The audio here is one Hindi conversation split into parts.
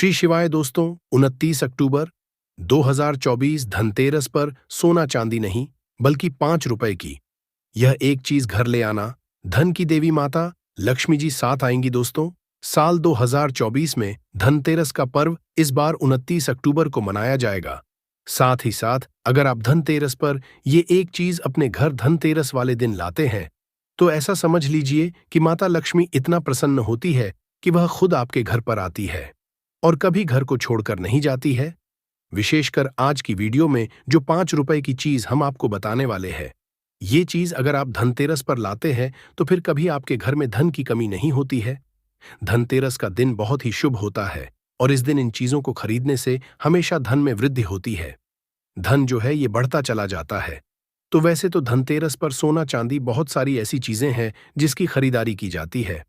श्री शिवाय दोस्तों। 29 अक्टूबर 2024 धनतेरस पर सोना चांदी नहीं बल्कि 5 रुपए की यह एक चीज घर ले आना। धन की देवी माता लक्ष्मी जी साथ आएंगी दोस्तों। साल 2024 में धनतेरस का पर्व इस बार 29 अक्टूबर को मनाया जाएगा। साथ ही साथ अगर आप धनतेरस पर ये एक चीज अपने घर धनतेरस वाले दिन लाते हैं तो ऐसा समझ लीजिए कि माता लक्ष्मी इतना प्रसन्न होती है कि वह खुद आपके घर पर आती है और कभी घर को छोड़कर नहीं जाती है। विशेषकर आज की वीडियो में जो 5 रुपए की चीज हम आपको बताने वाले हैं, ये चीज अगर आप धनतेरस पर लाते हैं तो फिर कभी आपके घर में धन की कमी नहीं होती है। धनतेरस का दिन बहुत ही शुभ होता है और इस दिन इन चीजों को खरीदने से हमेशा धन में वृद्धि होती है। धन जो है ये बढ़ता चला जाता है। तो वैसे तो धनतेरस पर सोना चांदी बहुत सारी ऐसी चीजें हैं जिसकी खरीदारी की जाती है,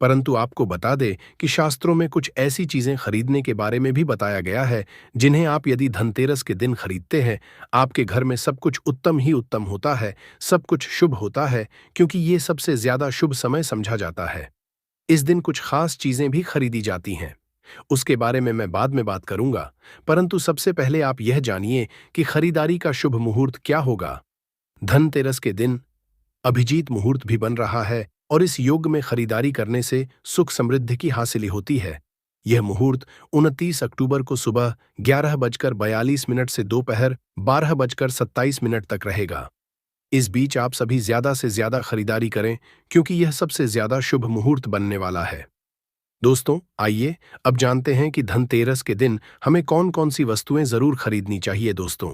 परंतु आपको बता दें कि शास्त्रों में कुछ ऐसी चीजें खरीदने के बारे में भी बताया गया है जिन्हें आप यदि धनतेरस के दिन खरीदते हैं, आपके घर में सब कुछ उत्तम ही उत्तम होता है, सब कुछ शुभ होता है, क्योंकि ये सबसे ज्यादा शुभ समय समझा जाता है। इस दिन कुछ खास चीजें भी खरीदी जाती हैं, उसके बारे में मैं बाद में बात करूंगा, परंतु सबसे पहले आप यह जानिए कि खरीदारी का शुभ मुहूर्त क्या होगा। धनतेरस के दिन अभिजीत मुहूर्त भी बन रहा है और इस योग में खरीदारी करने से सुख समृद्धि की हासिल होती है। यह मुहूर्त 29 अक्टूबर को सुबह 11:42 से दोपहर 12:27 तक रहेगा। इस बीच आप सभी ज्यादा से ज्यादा खरीदारी करें क्योंकि यह सबसे ज्यादा शुभ मुहूर्त बनने वाला है। दोस्तों आइए अब जानते हैं कि धनतेरस के दिन हमें कौन कौन सी वस्तुएं जरूर खरीदनी चाहिए। दोस्तों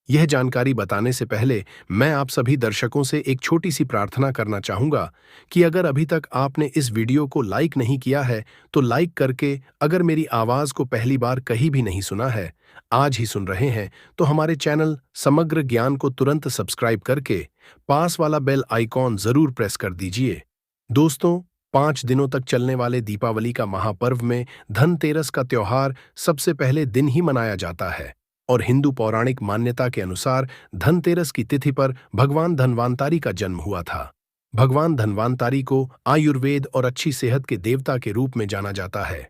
यह जानकारी बताने से पहले मैं आप सभी दर्शकों से एक छोटी सी प्रार्थना करना चाहूंगा कि अगर अभी तक आपने इस वीडियो को लाइक नहीं किया है तो लाइक करके, अगर मेरी आवाज को पहली बार कहीं भी नहीं सुना है, आज ही सुन रहे हैं, तो हमारे चैनल समग्र ज्ञान को तुरंत सब्सक्राइब करके पास वाला बेल आइकॉन जरूर प्रेस कर दीजिए। दोस्तों 5 दिनों तक चलने वाले दीपावली का महापर्व में धनतेरस का त्योहार सबसे पहले दिन ही मनाया जाता है और हिंदू पौराणिक मान्यता के अनुसार धनतेरस की तिथि पर भगवान धन्वंतरि का जन्म हुआ था। भगवान धन्वंतरि को आयुर्वेद और अच्छी सेहत के देवता के रूप में जाना जाता है।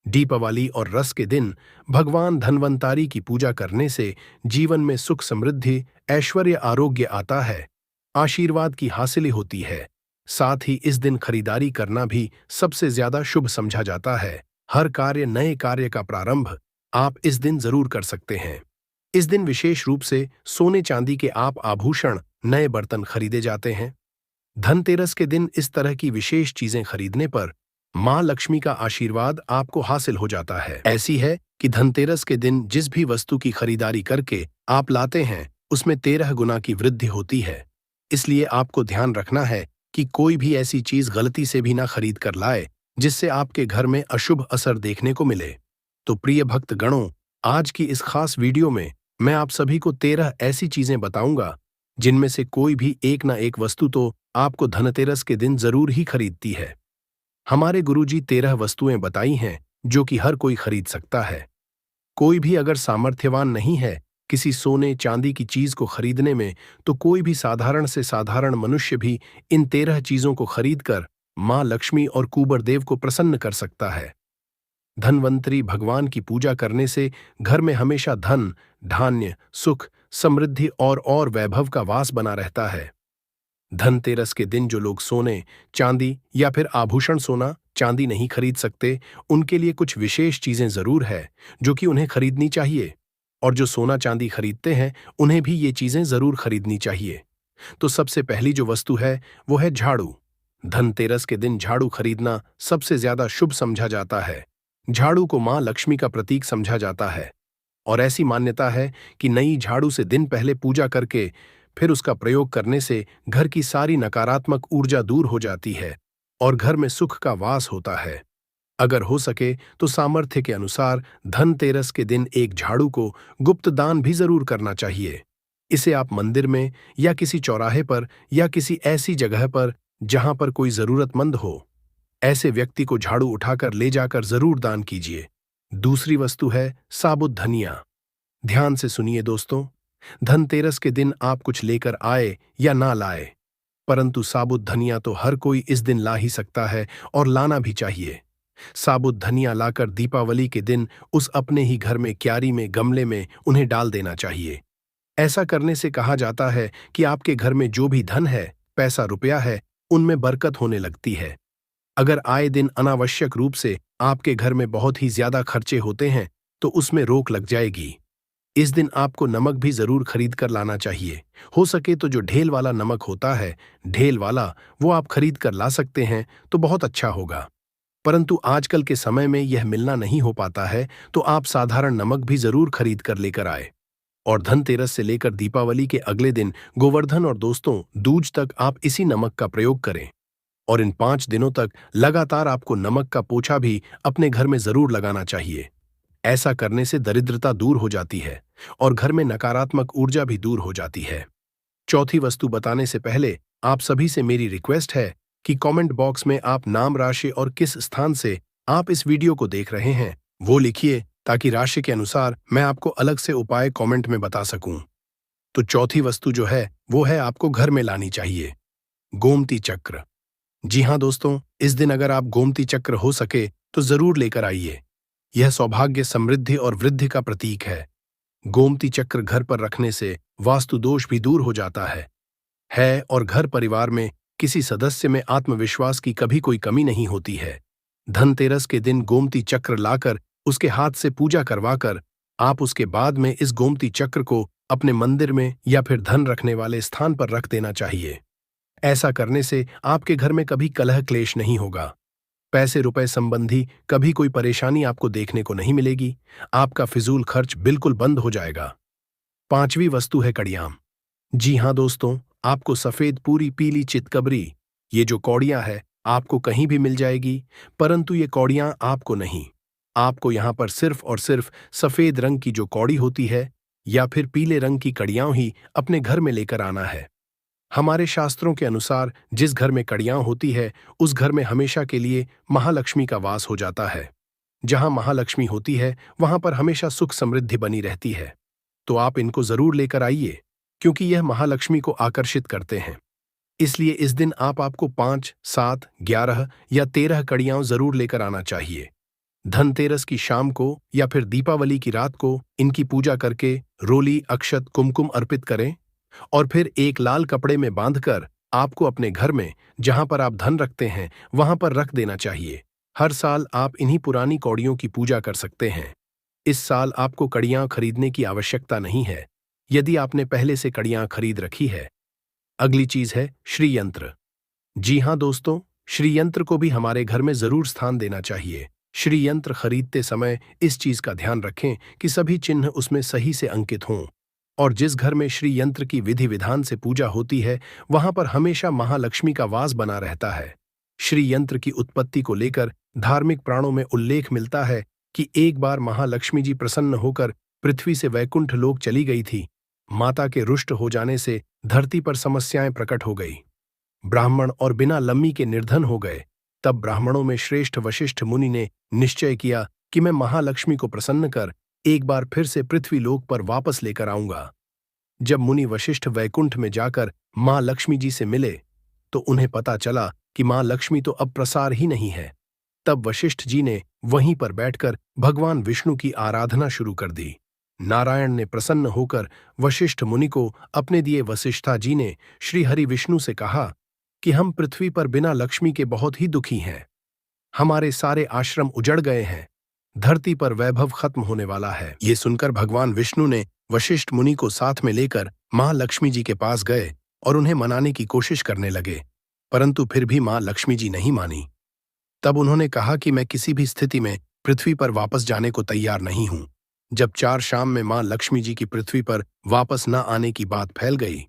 दीपावली और रस के दिन भगवान धन्वंतरि की पूजा करने से जीवन में सुख समृद्धि, ऐश्वर्य, आरोग्य आता है, आशीर्वाद की हासिल होती है। साथ ही इस दिन खरीदारी करना भी सबसे ज्यादा शुभ समझा जाता है। हर कार्य, नए कार्य का प्रारंभ आप इस दिन जरूर कर सकते हैं। इस दिन विशेष रूप से सोने चांदी के आप आभूषण, नए बर्तन खरीदे जाते हैं। धनतेरस के दिन इस तरह की विशेष चीजें खरीदने पर मां लक्ष्मी का आशीर्वाद आपको हासिल हो जाता है। ऐसी है कि धनतेरस के दिन जिस भी वस्तु की खरीदारी करके आप लाते हैं उसमें 13 गुना की वृद्धि होती है। इसलिए आपको ध्यान रखना है कि कोई भी ऐसी चीज गलती से भी ना खरीद कर लाए जिससे आपके घर में अशुभ असर देखने को मिले। तो प्रिय भक्त गणों, आज की इस खास वीडियो में मैं आप सभी को 13 ऐसी चीजें बताऊंगा जिनमें से कोई भी एक ना एक वस्तु तो आपको धनतेरस के दिन जरूर ही खरीदती है। हमारे गुरुजी 13 वस्तुएं बताई हैं जो कि हर कोई खरीद सकता है। कोई भी अगर सामर्थ्यवान नहीं है किसी सोने चांदी की चीज को खरीदने में, तो कोई भी साधारण से साधारण मनुष्य भी इन 13 चीजों को खरीदकर मां लक्ष्मी और कुबेर देव को प्रसन्न कर सकता है। धनवंतरी भगवान की पूजा करने से घर में हमेशा धन, धान्य, सुख, समृद्धि और वैभव का वास बना रहता है। धनतेरस के दिन जो लोग सोने चांदी या फिर आभूषण सोना चांदी नहीं खरीद सकते, उनके लिए कुछ विशेष चीजें जरूर है जो कि उन्हें खरीदनी चाहिए, और जो सोना चांदी खरीदते हैं उन्हें भी ये चीजें जरूर खरीदनी चाहिए। तो सबसे पहली जो वस्तु है वो है झाड़ू। धनतेरस के दिन झाड़ू खरीदना सबसे ज्यादा शुभ समझा जाता है। झाड़ू को मां लक्ष्मी का प्रतीक समझा जाता है और ऐसी मान्यता है कि नई झाड़ू से दिन पहले पूजा करके फिर उसका प्रयोग करने से घर की सारी नकारात्मक ऊर्जा दूर हो जाती है और घर में सुख का वास होता है। अगर हो सके तो सामर्थ्य के अनुसार धनतेरस के दिन एक झाड़ू को गुप्त दान भी जरूर करना चाहिए। इसे आप मंदिर में या किसी चौराहे पर या किसी ऐसी जगह पर जहां पर कोई जरूरतमंद हो, ऐसे व्यक्ति को झाड़ू उठाकर ले जाकर जरूर दान कीजिए। दूसरी वस्तु है साबुत धनिया। ध्यान से सुनिए दोस्तों, धनतेरस के दिन आप कुछ लेकर आए या ना लाए, परंतु साबुत धनिया तो हर कोई इस दिन ला ही सकता है और लाना भी चाहिए। साबुत धनिया लाकर दीपावली के दिन उस अपने ही घर में क्यारी में गमले में उन्हें डाल देना चाहिए। ऐसा करने से कहा जाता है कि आपके घर में जो भी धन है, पैसा रुपया है, उनमें बरकत होने लगती है। अगर आए दिन अनावश्यक रूप से आपके घर में बहुत ही ज्यादा खर्चे होते हैं तो उसमें रोक लग जाएगी। इस दिन आपको नमक भी जरूर खरीद कर लाना चाहिए। हो सके तो जो ढेल वाला नमक होता है, ढेल वाला, वो आप खरीद कर ला सकते हैं तो बहुत अच्छा होगा। परंतु आजकल के समय में यह मिलना नहीं हो पाता है, तो आप साधारण नमक भी जरूर खरीद कर लेकर आए। और धनतेरस से लेकर दीपावली के अगले दिन गोवर्धन और दोस्तों दूज तक आप इसी नमक का प्रयोग करें। और इन 5 दिनों तक लगातार आपको नमक का पोछा भी अपने घर में जरूर लगाना चाहिए। ऐसा करने से दरिद्रता दूर हो जाती है और घर में नकारात्मक ऊर्जा भी दूर हो जाती है। चौथी वस्तु बताने से पहले आप सभी से मेरी रिक्वेस्ट है कि कमेंट बॉक्स में आप नाम, राशि और किस स्थान से आप इस वीडियो को देख रहे हैं वो लिखिए, ताकि राशि के अनुसार मैं आपको अलग से उपाय कमेंट में बता सकूं। तो चौथी वस्तु जो है वो है आपको घर में लानी चाहिए, गोमती चक्र। जी हाँ दोस्तों, इस दिन अगर आप गोमती चक्र हो सके तो जरूर लेकर आइए। यह सौभाग्य, समृद्धि और वृद्धि का प्रतीक है। गोमती चक्र घर पर रखने से वास्तु दोष भी दूर हो जाता है और घर परिवार में किसी सदस्य में आत्मविश्वास की कभी कोई कमी नहीं होती है। धनतेरस के दिन गोमती चक्र लाकर उसके हाथ से पूजा करवाकर आप उसके बाद में इस गोमती चक्र को अपने मंदिर में या फिर धन रखने वाले स्थान पर रख देना चाहिए। ऐसा करने से आपके घर में कभी कलह क्लेश नहीं होगा। पैसे रुपए संबंधी कभी कोई परेशानी आपको देखने को नहीं मिलेगी। आपका फिजूल खर्च बिल्कुल बंद हो जाएगा। पांचवी वस्तु है कड़ियाम। जी हाँ दोस्तों, आपको सफेद पूरी पीली चितकबरी, ये जो कौड़ियां है आपको कहीं भी मिल जाएगी, परंतु ये कौड़ियां आपको नहीं। आपको यहाँ पर सिर्फ और सिर्फ सफेद रंग की जो कौड़ी होती है या फिर पीले रंग की कड़ियां ही अपने घर में लेकर आना है। हमारे शास्त्रों के अनुसार जिस घर में कड़ियां होती है उस घर में हमेशा के लिए महालक्ष्मी का वास हो जाता है। जहां महालक्ष्मी होती है वहां पर हमेशा सुख समृद्धि बनी रहती है। तो आप इनको जरूर लेकर आइए, क्योंकि यह महालक्ष्मी को आकर्षित करते हैं। इसलिए इस दिन आपको 5, 7, 11 या 13 कड़ियां जरूर लेकर आना चाहिए। धनतेरस की शाम को या फिर दीपावली की रात को इनकी पूजा करके रोली, अक्षत, कुमकुम अर्पित करें और फिर एक लाल कपड़े में बांधकर आपको अपने घर में जहां पर आप धन रखते हैं वहां पर रख देना चाहिए। हर साल आप इन्हीं पुरानी कौड़ियों की पूजा कर सकते हैं। इस साल आपको कड़ियां खरीदने की आवश्यकता नहीं है, यदि आपने पहले से कड़ियां खरीद रखी है। अगली चीज है श्री यंत्र। जी हाँ दोस्तों, श्री यंत्र को भी हमारे घर में जरूर स्थान देना चाहिए। श्री यंत्र खरीदते समय इस चीज का ध्यान रखें कि सभी चिन्ह उसमें सही से अंकित हों। और जिस घर में श्री यंत्र की विधि विधान से पूजा होती है वहां पर हमेशा महालक्ष्मी का वास बना रहता है। श्री यंत्र की उत्पत्ति को लेकर धार्मिक पुराणों में उल्लेख मिलता है कि एक बार महालक्ष्मी जी प्रसन्न होकर पृथ्वी से वैकुंठ लोक चली गई थी। माता के रुष्ट हो जाने से धरती पर समस्याएं प्रकट हो गई। ब्राह्मण और बिना लम्मी के निर्धन हो गए। तब ब्राह्मणों में श्रेष्ठ वशिष्ठ मुनि ने निश्चय किया कि मैं महालक्ष्मी को प्रसन्न कर एक बार फिर से पृथ्वी लोक पर वापस लेकर आऊंगा। जब मुनि वशिष्ठ वैकुंठ में जाकर मां लक्ष्मी जी से मिले तो उन्हें पता चला कि मां लक्ष्मी तो अब प्रसार ही नहीं है। तब वशिष्ठ जी ने वहीं पर बैठकर भगवान विष्णु की आराधना शुरू कर दी। नारायण ने प्रसन्न होकर वशिष्ठ मुनि को अपने दिए। वशिष्ठा जी ने श्री हरि विष्णु से कहा कि हम पृथ्वी पर बिना लक्ष्मी के बहुत ही दुखी हैं। हमारे सारे आश्रम उजड़ गए हैं। धरती पर वैभव खत्म होने वाला है। ये सुनकर भगवान विष्णु ने वशिष्ठ मुनि को साथ में लेकर मां लक्ष्मी जी के पास गए और उन्हें मनाने की कोशिश करने लगे, परंतु फिर भी मां लक्ष्मी जी नहीं मानी। तब उन्होंने कहा कि मैं किसी भी स्थिति में पृथ्वी पर वापस जाने को तैयार नहीं हूं। जब 4 शाम में मां लक्ष्मी जी की पृथ्वी पर वापस न आने की बात फैल गई,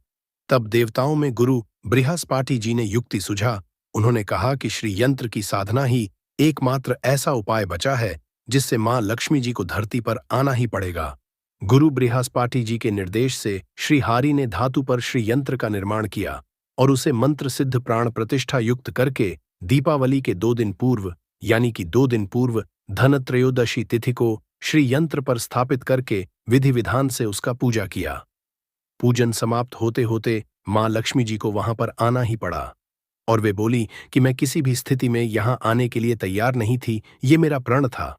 तब देवताओं में गुरु बृहस्पति जी ने युक्ति सुझा। उन्होंने कहा कि श्री यंत्र की साधना ही एकमात्र ऐसा उपाय बचा है जिससे मां लक्ष्मी जी को धरती पर आना ही पड़ेगा। गुरु बृहस्पति जी के निर्देश से श्री हरि ने धातु पर श्री यंत्र का निर्माण किया और उसे मंत्र सिद्ध प्राण प्रतिष्ठा युक्त करके दीपावली के 2 दिन पूर्व, यानी कि 2 दिन पूर्व धनत्रयोदशी तिथि को श्री यंत्र पर स्थापित करके विधि विधान से उसका पूजा किया। पूजन समाप्त होते होते मां लक्ष्मी जी को वहां पर आना ही पड़ा। और वे बोली कि मैं किसी भी स्थिति में यहाँ आने के लिए तैयार नहीं थी, ये मेरा प्रण था।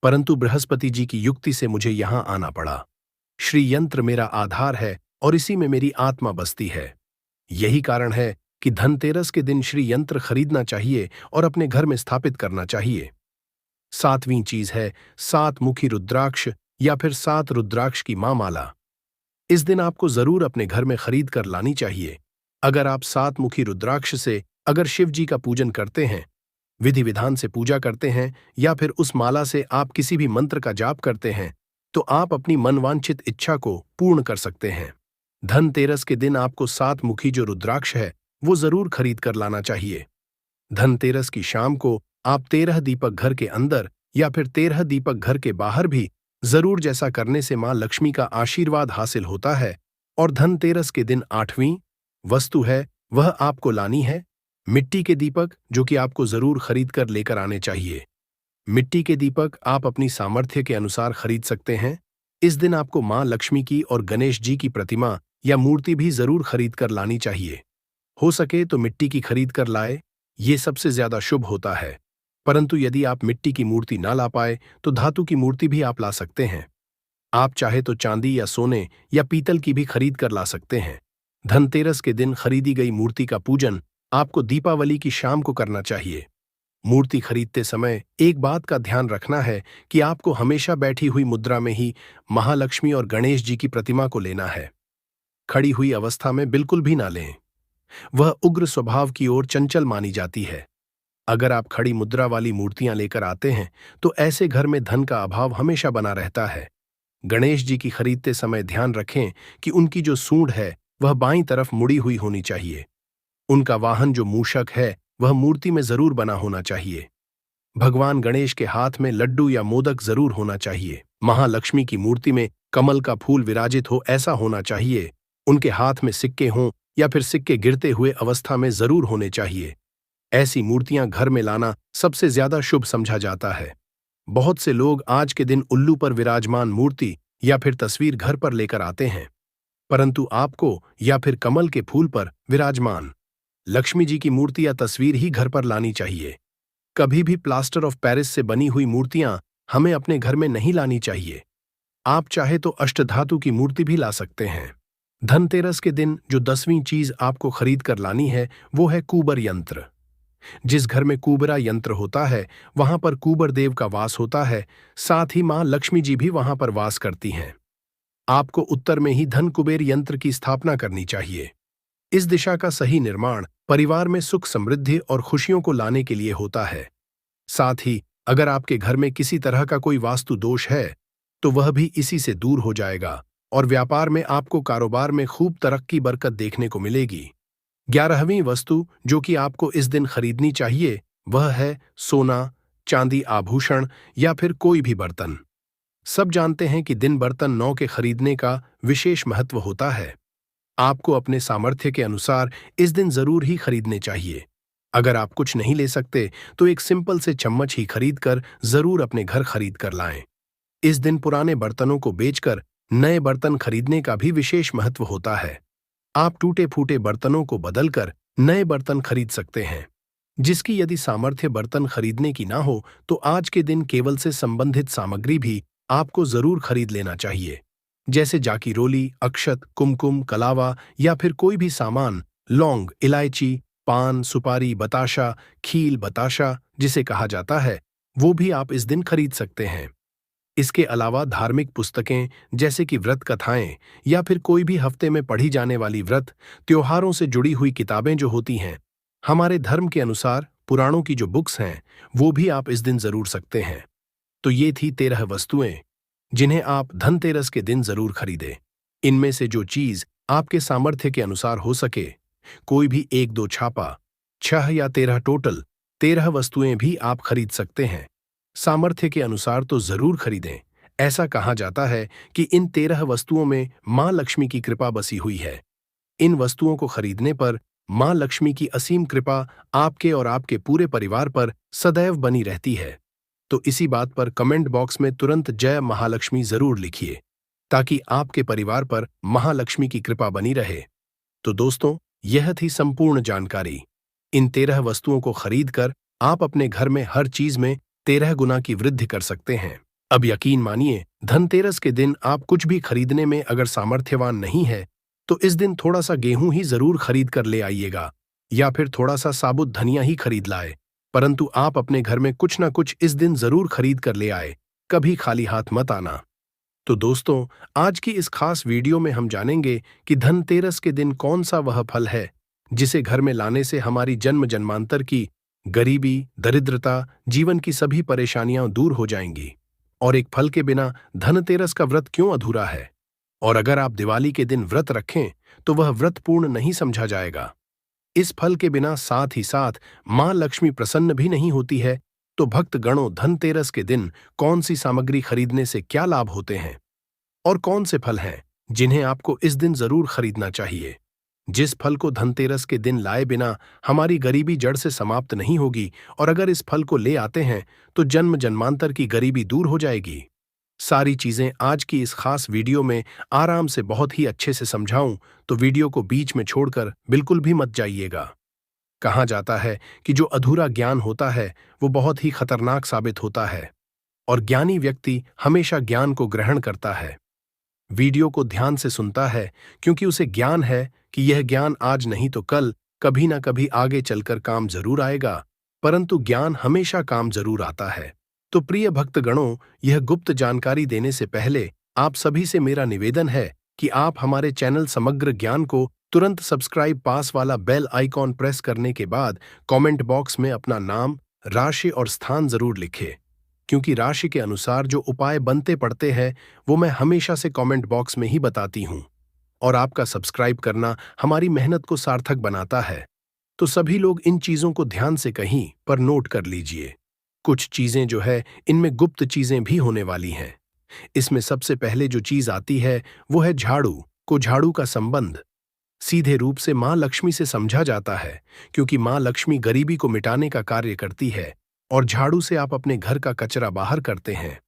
परंतु बृहस्पति जी की युक्ति से मुझे यहाँ आना पड़ा। श्री यंत्र मेरा आधार है और इसी में मेरी आत्मा बसती है। यही कारण है कि धनतेरस के दिन श्री यंत्र खरीदना चाहिए और अपने घर में स्थापित करना चाहिए। सातवीं चीज है सात मुखी रुद्राक्ष या फिर सात रुद्राक्ष की मां माला। इस दिन आपको जरूर अपने घर में खरीद कर लानी चाहिए। अगर आप सात मुखी रुद्राक्ष से अगर शिव जी का पूजन करते हैं, विधि विधान से पूजा करते हैं या फिर उस माला से आप किसी भी मंत्र का जाप करते हैं, तो आप अपनी मनवांछित इच्छा को पूर्ण कर सकते हैं। धनतेरस के दिन आपको सात मुखी जो रुद्राक्ष है वो जरूर खरीद कर लाना चाहिए। धनतेरस की शाम को आप 13 दीपक घर के अंदर या फिर 13 दीपक घर के बाहर भी जरूर, जैसा करने से मां लक्ष्मी का आशीर्वाद हासिल होता है। और धनतेरस के दिन 8वीं वस्तु है वह आपको लानी है मिट्टी के दीपक, जो कि आपको जरूर खरीद कर लेकर आने चाहिए। मिट्टी के दीपक आप अपनी सामर्थ्य के अनुसार खरीद सकते हैं। इस दिन आपको मां लक्ष्मी की और गणेश जी की प्रतिमा या मूर्ति भी जरूर खरीद कर लानी चाहिए। हो सके तो मिट्टी की खरीद कर लाए, ये सबसे ज्यादा शुभ होता है। परंतु यदि आप मिट्टी की मूर्ति ना ला पाए तो धातु की मूर्ति भी आप ला सकते हैं। आप चाहे तो चांदी या सोने या पीतल की भी खरीद कर ला सकते हैं। धनतेरस के दिन खरीदी गई मूर्ति का पूजन आपको दीपावली की शाम को करना चाहिए। मूर्ति खरीदते समय एक बात का ध्यान रखना है कि आपको हमेशा बैठी हुई मुद्रा में ही महालक्ष्मी और गणेश जी की प्रतिमा को लेना है। खड़ी हुई अवस्था में बिल्कुल भी ना लें, वह उग्र स्वभाव की ओर चंचल मानी जाती है। अगर आप खड़ी मुद्रा वाली मूर्तियां लेकर आते हैं तो ऐसे घर में धन का अभाव हमेशा बना रहता है। गणेश जी की खरीदते समय ध्यान रखें कि उनकी जो सूंड है वह बाईं तरफ मुड़ी हुई होनी चाहिए। उनका वाहन जो मूषक है वह मूर्ति में जरूर बना होना चाहिए। भगवान गणेश के हाथ में लड्डू या मोदक जरूर होना चाहिए। महालक्ष्मी की मूर्ति में कमल का फूल विराजित हो ऐसा होना चाहिए। उनके हाथ में सिक्के हों या फिर सिक्के गिरते हुए अवस्था में जरूर होने चाहिए। ऐसी मूर्तियां घर में लाना सबसे ज्यादा शुभ समझा जाता है। बहुत से लोग आज के दिन उल्लू पर विराजमान मूर्ति या फिर तस्वीर घर पर लेकर आते हैं, परंतु आपको या फिर कमल के फूल पर विराजमान लक्ष्मी जी की मूर्ति या तस्वीर ही घर पर लानी चाहिए। कभी भी प्लास्टर ऑफ पेरिस से बनी हुई मूर्तियां हमें अपने घर में नहीं लानी चाहिए। आप चाहे तो अष्टधातु की मूर्ति भी ला सकते हैं। धनतेरस के दिन जो 10वीं चीज आपको खरीद कर लानी है वो है कुबर यंत्र। जिस घर में कुबरा यंत्र होता है वहां पर कुबर देव का वास होता है, साथ ही मां लक्ष्मी जी भी वहां पर वास करती हैं। आपको उत्तर में ही धन कुबेर यंत्र की स्थापना करनी चाहिए। इस दिशा का सही निर्माण परिवार में सुख समृद्धि और खुशियों को लाने के लिए होता है। साथ ही अगर आपके घर में किसी तरह का कोई वास्तु दोष है तो वह भी इसी से दूर हो जाएगा और व्यापार में आपको कारोबार में खूब तरक्की बरकत देखने को मिलेगी। 11वीं वस्तु जो कि आपको इस दिन खरीदनी चाहिए वह है सोना, चांदी आभूषण या फिर कोई भी बर्तन। सब जानते हैं कि दिन बर्तन नौ के खरीदने का विशेष महत्व होता है। आपको अपने सामर्थ्य के अनुसार इस दिन जरूर ही खरीदने चाहिए। अगर आप कुछ नहीं ले सकते तो एक सिंपल से चम्मच ही खरीद कर जरूर अपने घर खरीद कर लाएं। इस दिन पुराने बर्तनों को बेचकर नए बर्तन खरीदने का भी विशेष महत्व होता है। आप टूटे फूटे बर्तनों को बदलकर नए बर्तन खरीद सकते हैं। जिसकी यदि सामर्थ्य बर्तन खरीदने की ना हो तो आज के दिन केवल से संबंधित सामग्री भी आपको जरूर खरीद लेना चाहिए, जैसे जाकी रोली, अक्षत, कुमकुम, कलावा या फिर कोई भी सामान, लौंग, इलायची, पान, सुपारी, बताशा, खील, बताशा जिसे कहा जाता है, वो भी आप इस दिन खरीद सकते हैं। इसके अलावा धार्मिक पुस्तकें जैसे कि व्रत कथाएं या फिर कोई भी हफ्ते में पढ़ी जाने वाली व्रत त्योहारों से जुड़ी हुई किताबें जो होती हैं, हमारे धर्म के अनुसार पुराणों की जो बुक्स हैं वो भी आप इस दिन जरूर सकते हैं। तो ये थी 13 वस्तुएं जिन्हें आप धनतेरस के दिन जरूर खरीदें। इनमें से जो चीज आपके सामर्थ्य के अनुसार हो सके, कोई भी 1-2 छापा, 6 या 13 टोटल 13 वस्तुएं भी आप खरीद सकते हैं। सामर्थ्य के अनुसार तो जरूर खरीदें। ऐसा कहा जाता है कि इन 13 वस्तुओं में मां लक्ष्मी की कृपा बसी हुई है। इन वस्तुओं को खरीदने पर मां लक्ष्मी की असीम कृपा आपके और आपके पूरे परिवार पर सदैव बनी रहती है। तो इसी बात पर कमेंट बॉक्स में तुरंत जय महालक्ष्मी जरूर लिखिए ताकि आपके परिवार पर महालक्ष्मी की कृपा बनी रहे। तो दोस्तों, यह थी संपूर्ण जानकारी। इन 13 वस्तुओं को खरीदकर आप अपने घर में हर चीज में 13 गुना की वृद्धि कर सकते हैं। अब यकीन मानिए, धनतेरस के दिन आप कुछ भी खरीदने में अगर सामर्थ्यवान नहीं है तो इस दिन थोड़ा सा गेहूं ही जरूर खरीद कर ले आइएगा, या फिर थोड़ा सा साबुत धनिया ही खरीद लाए, परंतु आप अपने घर में कुछ ना कुछ इस दिन जरूर खरीद कर ले आए, कभी खाली हाथ मत आना। तो दोस्तों, आज की इस खास वीडियो में हम जानेंगे कि धनतेरस के दिन कौन सा वह फल है जिसे घर में लाने से हमारी जन्म जन्मांतर की गरीबी, दरिद्रता, जीवन की सभी परेशानियां दूर हो जाएंगी। और एक फल के बिना धनतेरस का व्रत क्यों अधूरा है, और अगर आप दिवाली के दिन व्रत रखें तो वह व्रत पूर्ण नहीं समझा जाएगा। इस फल के बिना साथ ही साथ मां लक्ष्मी प्रसन्न भी नहीं होती है। तो भक्त गणों, धनतेरस के दिन कौन सी सामग्री खरीदने से क्या लाभ होते हैं और कौन से फल हैं जिन्हें आपको इस दिन जरूर खरीदना चाहिए। जिस फल को धनतेरस के दिन लाए बिना हमारी गरीबी जड़ से समाप्त नहीं होगी, और अगर इस फल को ले आते हैं तो जन्म जन्मांतर की गरीबी दूर हो जाएगी। सारी चीजें आज की इस खास वीडियो में आराम से बहुत ही अच्छे से समझाऊं, तो वीडियो को बीच में छोड़कर बिल्कुल भी मत जाइएगा। कहा जाता है कि जो अधूरा ज्ञान होता है वो बहुत ही खतरनाक साबित होता है, और ज्ञानी व्यक्ति हमेशा ज्ञान को ग्रहण करता है, वीडियो को ध्यान से सुनता है, क्योंकि उसे ज्ञान है कि यह ज्ञान आज नहीं तो कल, कभी ना कभी आगे चलकर काम जरूर आएगा, परंतु ज्ञान हमेशा काम जरूर आता है। तो प्रिय भक्तगणों, यह गुप्त जानकारी देने से पहले आप सभी से मेरा निवेदन है कि आप हमारे चैनल समग्र ज्ञान को तुरंत सब्सक्राइब, पास वाला बेल आइकॉन प्रेस करने के बाद कमेंट बॉक्स में अपना नाम, राशि और स्थान जरूर लिखें, क्योंकि राशि के अनुसार जो उपाय बनते पड़ते हैं वो मैं हमेशा से कमेंट बॉक्स में ही बताती हूं, और आपका सब्सक्राइब करना हमारी मेहनत को सार्थक बनाता है। तो सभी लोग इन चीजों को ध्यान से कहीं पर नोट कर लीजिए। कुछ चीजें जो है इनमें गुप्त चीजें भी होने वाली हैं। इसमें सबसे पहले जो चीज आती है वो है झाड़ू। झाड़ू का संबंध सीधे रूप से मां लक्ष्मी से समझा जाता है, क्योंकि मां लक्ष्मी गरीबी को मिटाने का कार्य करती है, और झाड़ू से आप अपने घर का कचरा बाहर करते हैं।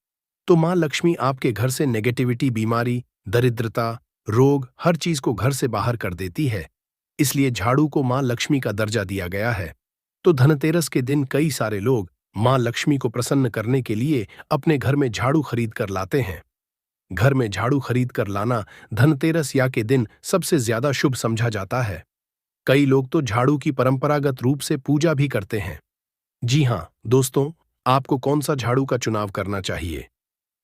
तो मां लक्ष्मी आपके घर से नेगेटिविटी, बीमारी, दरिद्रता, रोग, हर चीज को घर से बाहर कर देती है। इसलिए झाड़ू को मां लक्ष्मी का दर्जा दिया गया है। तो धनतेरस के दिन कई सारे लोग मां लक्ष्मी को प्रसन्न करने के लिए अपने घर में झाड़ू खरीद कर लाते हैं। घर में झाड़ू खरीद कर लाना धनतेरस या के दिन सबसे ज्यादा शुभ समझा जाता है। कई लोग तो झाड़ू की परंपरागत रूप से पूजा भी करते हैं। जी हाँ दोस्तों, आपको कौन सा झाड़ू का चुनाव करना चाहिए?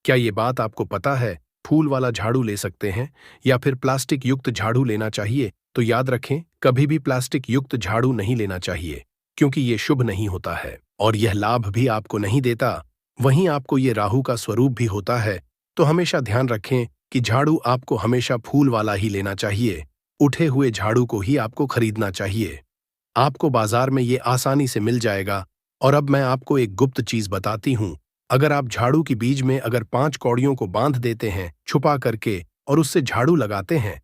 क्या ये बात आपको पता है? फूल वाला झाड़ू ले सकते हैं या फिर प्लास्टिक युक्त झाड़ू लेना चाहिए? तो याद रखें, कभी भी प्लास्टिक युक्त झाड़ू नहीं लेना चाहिए, क्योंकि ये शुभ नहीं होता है और यह लाभ भी आपको नहीं देता। वहीं आपको ये राहु का स्वरूप भी होता है। तो हमेशा ध्यान रखें कि झाड़ू आपको हमेशा फूल वाला ही लेना चाहिए। उठे हुए झाड़ू को ही आपको खरीदना चाहिए। आपको बाजार में ये आसानी से मिल जाएगा। और अब मैं आपको एक गुप्त चीज बताती हूँ। अगर आप झाड़ू की बीज में अगर 5 कौड़ियों को बांध देते हैं छुपा करके और उससे झाड़ू लगाते हैं,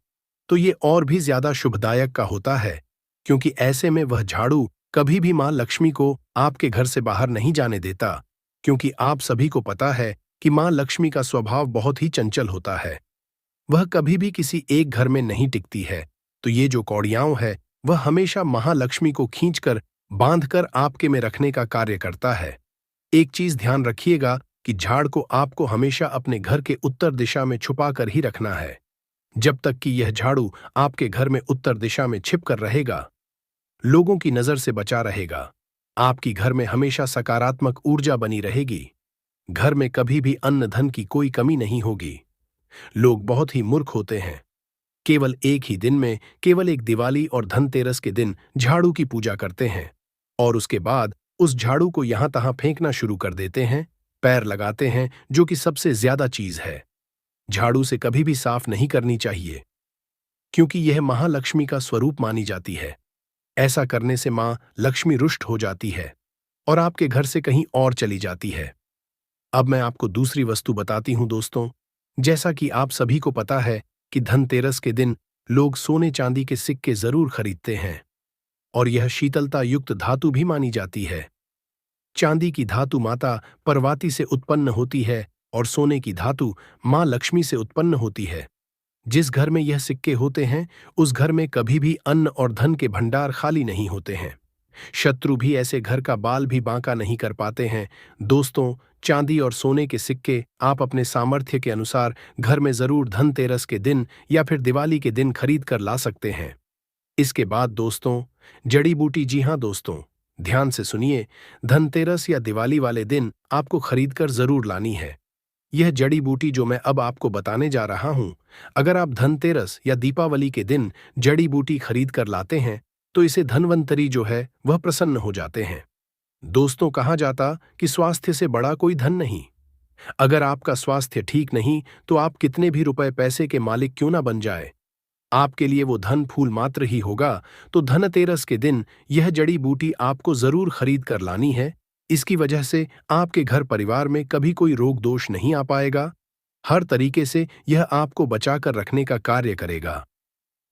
तो ये और भी ज्यादा शुभदायक का होता है, क्योंकि ऐसे में वह झाड़ू कभी भी मां लक्ष्मी को आपके घर से बाहर नहीं जाने देता, क्योंकि आप सभी को पता है कि मां लक्ष्मी का स्वभाव बहुत ही चंचल होता है। वह कभी भी किसी एक घर में नहीं टिकती है। तो ये जो कौड़ियां है वह हमेशा महालक्ष्मी को खींचकर बांधकर आपके में रखने का कार्य करता है। एक चीज ध्यान रखिएगा कि झाड़ को आपको हमेशा अपने घर के उत्तर दिशा में छुपा कर ही रखना है। जब तक कि यह झाड़ू आपके घर में उत्तर दिशा में छिप कर रहेगा, लोगों की नजर से बचा रहेगा, आपकी घर में हमेशा सकारात्मक ऊर्जा बनी रहेगी। घर में कभी भी अन्न धन की कोई कमी नहीं होगी। लोग बहुत ही मूर्ख होते हैं, केवल एक ही दिन में, केवल एक दिवाली और धनतेरस के दिन झाड़ू की पूजा करते हैं और उसके बाद उस झाड़ू को यहां तहां फेंकना शुरू कर देते हैं, पैर लगाते हैं, जो कि सबसे ज्यादा चीज है। झाड़ू से कभी भी साफ नहीं करनी चाहिए, क्योंकि यह महालक्ष्मी का स्वरूप मानी जाती है। ऐसा करने से मां लक्ष्मी रुष्ट हो जाती है और आपके घर से कहीं और चली जाती है। अब मैं आपको दूसरी वस्तु बताती हूं दोस्तों। जैसा कि आप सभी को पता है कि धनतेरस के दिन लोग सोने चांदी के सिक्के जरूर खरीदते हैं, और यह शीतलता युक्त धातु भी मानी जाती है। चांदी की धातु माता परवाती से उत्पन्न होती है और सोने की धातु मां लक्ष्मी से उत्पन्न होती है। जिस घर में यह सिक्के होते हैं उस घर में कभी भी अन्न और धन के भंडार खाली नहीं होते हैं। शत्रु भी ऐसे घर का बाल भी बांका नहीं कर पाते हैं। दोस्तों, चांदी और सोने के सिक्के आप अपने सामर्थ्य के अनुसार घर में जरूर धनतेरस के दिन या फिर दिवाली के दिन खरीद कर ला सकते हैं। इसके बाद दोस्तों, जड़ी बूटी। जी हाँ दोस्तों, ध्यान से सुनिए। धनतेरस या दिवाली वाले दिन आपको खरीद कर जरूर लानी है यह जड़ी बूटी जो मैं अब आपको बताने जा रहा हूं। अगर आप धनतेरस या दीपावली के दिन जड़ी बूटी खरीद कर लाते हैं तो इसे धनवंतरी जो है वह प्रसन्न हो जाते हैं। दोस्तों, कहा जाता कि स्वास्थ्य से बड़ा कोई धन नहीं। अगर आपका स्वास्थ्य ठीक नहीं तो आप कितने भी रुपए पैसे के मालिक क्यों ना बन जाए, आपके लिए वो धन फूल मात्र ही होगा। तो धनतेरस के दिन यह जड़ी बूटी आपको जरूर खरीद कर लानी है। इसकी वजह से आपके घर परिवार में कभी कोई रोग दोष नहीं आ पाएगा। हर तरीके से यह आपको बचाकर रखने का कार्य करेगा।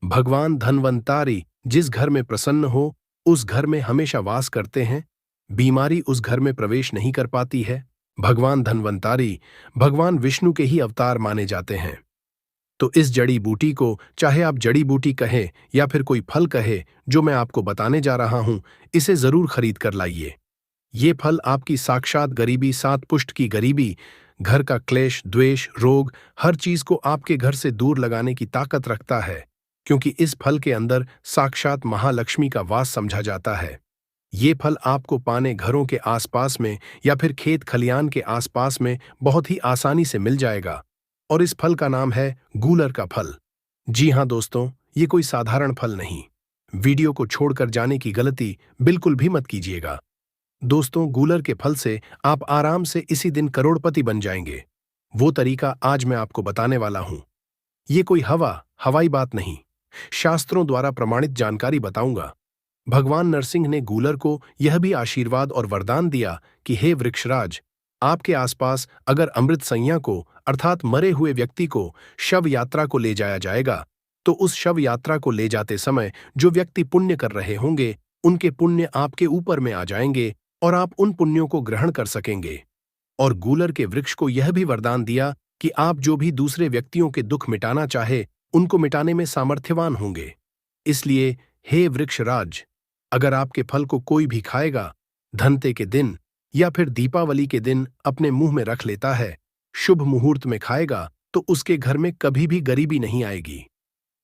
भगवान धन्वंतारी जिस घर में प्रसन्न हो उस घर में हमेशा वास करते हैं। बीमारी उस घर में प्रवेश नहीं कर पाती है। भगवान धन्वंतारी भगवान विष्णु के ही अवतार माने जाते हैं। तो इस जड़ी बूटी को चाहे आप जड़ी बूटी कहे या फिर कोई फल कहे जो मैं आपको बताने जा रहा हूं, इसे जरूर खरीद कर लाइए। ये फल आपकी साक्षात गरीबी, सात पुष्ट की गरीबी, घर का क्लेश, द्वेष, रोग, हर चीज को आपके घर से दूर लगाने की ताकत रखता है, क्योंकि इस फल के अंदर साक्षात महालक्ष्मी का वास समझा जाता है। ये फल आपको पाने घरों के आसपास में या फिर खेत खलियान के आसपास में बहुत ही आसानी से मिल जाएगा। और इस फल का नाम है गूलर का फल। जी हां दोस्तों, ये कोई साधारण फल नहीं। वीडियो को छोड़कर जाने की गलती बिल्कुल भी मत कीजिएगा। दोस्तों, गूलर के फल से आप आराम से इसी दिन करोड़पति बन जाएंगे। वो तरीका आज मैं आपको बताने वाला हूं। ये कोई हवाई बात नहीं, शास्त्रों द्वारा प्रमाणित जानकारी बताऊंगा। भगवान नरसिंह ने गूलर को यह भी आशीर्वाद और वरदान दिया कि हे वृक्षराज, आपके आसपास अगर अमृत संज्ञा को अर्थात मरे हुए व्यक्ति को शव यात्रा को ले जाया जाएगा तो उस शव यात्रा को ले जाते समय जो व्यक्ति पुण्य कर रहे होंगे उनके पुण्य आपके ऊपर में आ जाएंगे और आप उन पुण्यों को ग्रहण कर सकेंगे। और गूलर के वृक्ष को यह भी वरदान दिया कि आप जो भी दूसरे व्यक्तियों के दुख मिटाना चाहे उनको मिटाने में सामर्थ्यवान होंगे। इसलिए हे वृक्षराज, अगर आपके फल को कोई भी खाएगा, धनते के दिन या फिर दीपावली के दिन अपने मुंह में रख लेता है, शुभ मुहूर्त में खाएगा तो उसके घर में कभी भी गरीबी नहीं आएगी।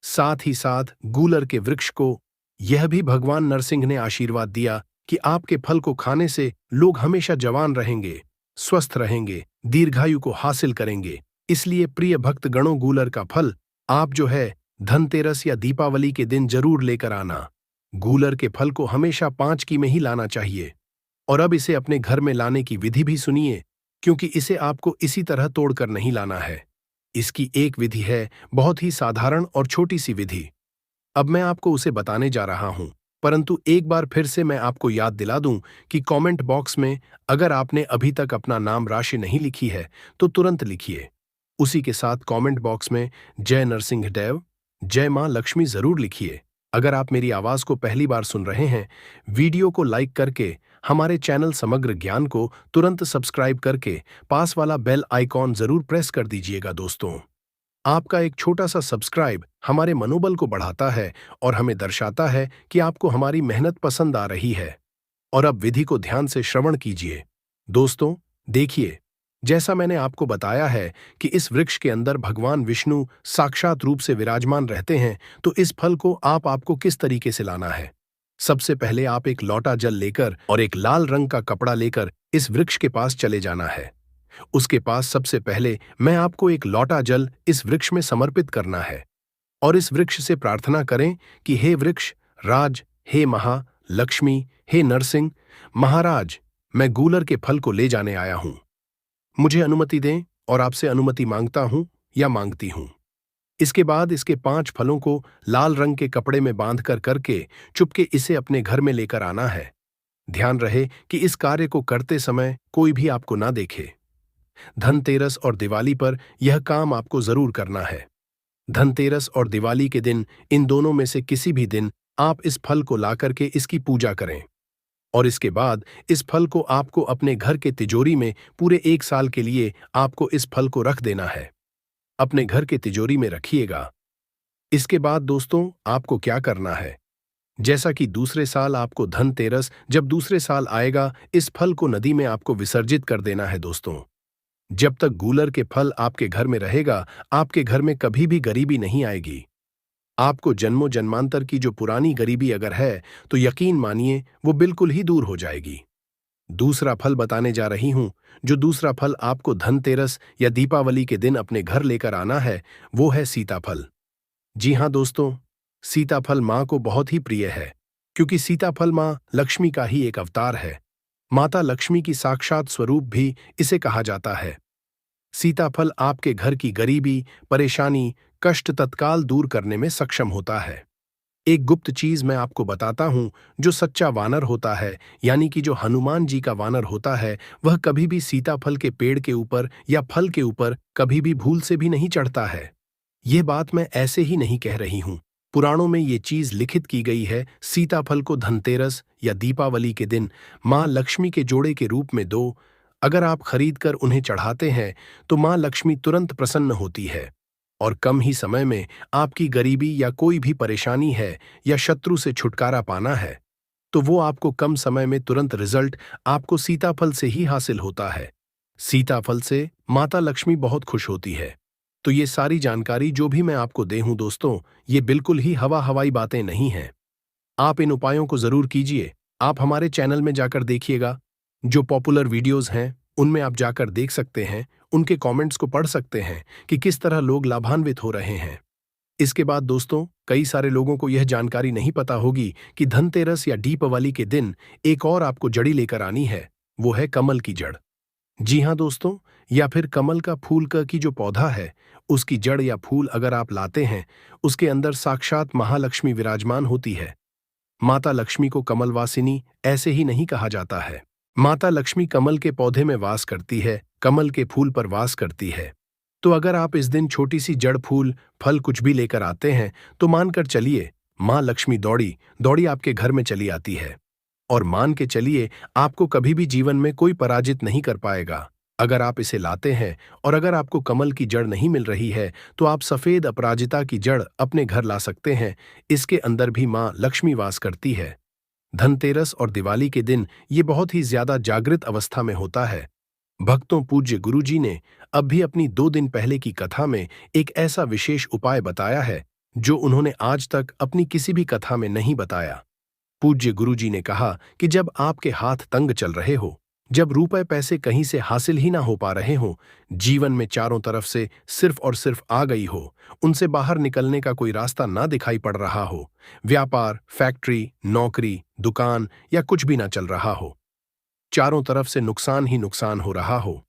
साथ ही साथ गूलर के वृक्ष को यह भी भगवान नरसिंह ने आशीर्वाद दिया कि आपके फल को खाने से लोग हमेशा जवान रहेंगे, स्वस्थ रहेंगे, दीर्घायु को हासिल करेंगे। इसलिए प्रिय भक्त गणों, गूलर का फल आप जो है धनतेरस या दीपावली के दिन जरूर लेकर आना। गूलर के फल को हमेशा 5 की में ही लाना चाहिए। और अब इसे अपने घर में लाने की विधि भी सुनिए, क्योंकि इसे आपको इसी तरह तोड़कर नहीं लाना है। इसकी एक विधि है, बहुत ही साधारण और छोटी सी विधि। अब मैं आपको उसे बताने जा रहा हूं, परंतु एक बार फिर से मैं आपको याद दिला दूं कि कमेंट बॉक्स में अगर आपने अभी तक अपना नाम राशि नहीं लिखी है तो तुरंत लिखिए। उसी के साथ कमेंट बॉक्स में जय नरसिंह देव, जय मां लक्ष्मी जरूर लिखिए। अगर आप मेरी आवाज को पहली बार सुन रहे हैं, वीडियो को लाइक करके हमारे चैनल समग्र ज्ञान को तुरंत सब्सक्राइब करके पास वाला बेल आइकॉन जरूर प्रेस कर दीजिएगा। दोस्तों, आपका एक छोटा सा सब्सक्राइब हमारे मनोबल को बढ़ाता है और हमें दर्शाता है कि आपको हमारी मेहनत पसंद आ रही है। और अब विधि को ध्यान से श्रवण कीजिए। दोस्तों, देखिए, जैसा मैंने आपको बताया है कि इस वृक्ष के अंदर भगवान विष्णु साक्षात रूप से विराजमान रहते हैं, तो इस फल को आपको किस तरीके से लाना है। सबसे पहले आप एक लोटा जल लेकर और एक लाल रंग का कपड़ा लेकर इस वृक्ष के पास चले जाना है। उसके पास सबसे पहले मैं आपको एक लोटा जल इस वृक्ष में समर्पित करना है और इस वृक्ष से प्रार्थना करें कि हे वृक्ष राज, हे महालक्ष्मी, हे नरसिंह महाराज, मैं गूलर के फल को ले जाने आया हूं। मुझे अनुमति दें और आपसे अनुमति मांगता हूं या मांगती हूं। इसके बाद इसके 5 फलों को लाल रंग के कपड़े में बांधकर करके चुपके इसे अपने घर में लेकर आना है। ध्यान रहे कि इस कार्य को करते समय कोई भी आपको ना देखे। धनतेरस और दिवाली पर यह काम आपको जरूर करना है। धनतेरस और दिवाली के दिन इन दोनों में से किसी भी दिन आप इस फल को ला करके इसकी पूजा करें और इसके बाद इस फल को आपको अपने घर के तिजोरी में पूरे 1 साल के लिए आपको इस फल को रख देना है। अपने घर के तिजोरी में रखिएगा। इसके बाद दोस्तों, आपको क्या करना है, जैसा कि दूसरे साल आपको धनतेरस जब दूसरे साल आएगा, इस फल को नदी में आपको विसर्जित कर देना है दोस्तों। जब तक गूलर के फल आपके घर में रहेगा, आपके घर में कभी भी गरीबी नहीं आएगी। आपको जन्मों जन्मांतर की जो पुरानी गरीबी अगर है, तो यकीन मानिए वो बिल्कुल ही दूर हो जाएगी। दूसरा फल बताने जा रही हूं। जो दूसरा फल आपको धनतेरस या दीपावली के दिन अपने घर लेकर आना है, वो है सीताफल। जी हां दोस्तों, सीताफल मां को बहुत ही प्रिय है, क्योंकि सीताफल मां लक्ष्मी का ही एक अवतार है। माता लक्ष्मी की साक्षात स्वरूप भी इसे कहा जाता है। सीताफल आपके घर की गरीबी, परेशानी, कष्ट तत्काल दूर करने में सक्षम होता है। एक गुप्त चीज मैं आपको बताता हूं। जो सच्चा वानर होता है, यानी कि जो हनुमान जी का वानर होता है, वह कभी भी सीताफल के पेड़ के ऊपर या फल के ऊपर कभी भी भूल से भी नहीं चढ़ता है। यह बात मैं ऐसे ही नहीं कह रही हूं। पुराणों में ये चीज लिखित की गई है। सीताफल को धनतेरस या दीपावली के दिन मां लक्ष्मी के जोड़े के रूप में दो। अगर आप खरीद कर उन्हें चढ़ाते हैं, तो मां लक्ष्मी तुरंत प्रसन्न होती है और कम ही समय में आपकी गरीबी या कोई भी परेशानी है या शत्रु से छुटकारा पाना है, तो वो आपको कम समय में तुरंत रिजल्ट आपको सीताफल से ही हासिल होता है। सीताफल से माता लक्ष्मी बहुत खुश होती है। तो ये सारी जानकारी जो भी मैं आपको दे हूं दोस्तों, ये बिल्कुल ही हवाई बातें नहीं हैं। आप इन उपायों को जरूर कीजिए। आप हमारे चैनल में जाकर देखिएगा। जो पॉपुलर वीडियोस हैं, उनमें आप जाकर देख सकते हैं, उनके कमेंट्स को पढ़ सकते हैं कि किस तरह लोग लाभान्वित हो रहे हैं। इसके बाद दोस्तों, कई सारे लोगों को यह जानकारी नहीं पता होगी कि धनतेरस या दीपावली के दिन एक और आपको जड़ी लेकर आनी है। वो है कमल की जड़। जी हाँ दोस्तों, या फिर कमल का फूल का की जो पौधा है, उसकी जड़ या फूल अगर आप लाते हैं, उसके अंदर साक्षात महालक्ष्मी विराजमान होती है। माता लक्ष्मी को कमलवासिनी ऐसे ही नहीं कहा जाता है। माता लक्ष्मी कमल के पौधे में वास करती है, कमल के फूल पर वास करती है। तो अगर आप इस दिन छोटी सी जड़, फूल, फल कुछ भी लेकर आते हैं, तो मानकर चलिए मां लक्ष्मी दौड़ी दौड़ी आपके घर में चली आती है। और मान के चलिए, आपको कभी भी जीवन में कोई पराजित नहीं कर पाएगा। अगर आप इसे लाते हैं और अगर आपको कमल की जड़ नहीं मिल रही है, तो आप सफेद अपराजिता की जड़ अपने घर ला सकते हैं। इसके अंदर भी मां लक्ष्मी वास करती है। धनतेरस और दिवाली के दिन ये बहुत ही ज्यादा जागृत अवस्था में होता है। भक्तों, पूज्य गुरुजी ने अब भी अपनी 2 दिन पहले की कथा में एक ऐसा विशेष उपाय बताया है, जो उन्होंने आज तक अपनी किसी भी कथा में नहीं बताया। पूज्य गुरुजी ने कहा कि जब आपके हाथ तंग चल रहे हो, जब रुपए पैसे कहीं से हासिल ही ना हो पा रहे हो, जीवन में चारों तरफ से सिर्फ और सिर्फ आ गई हो, उनसे बाहर निकलने का कोई रास्ता ना दिखाई पड़ रहा हो, व्यापार, फैक्ट्री, नौकरी, दुकान या कुछ भी ना चल रहा हो, चारों तरफ से नुकसान ही नुकसान हो रहा हो,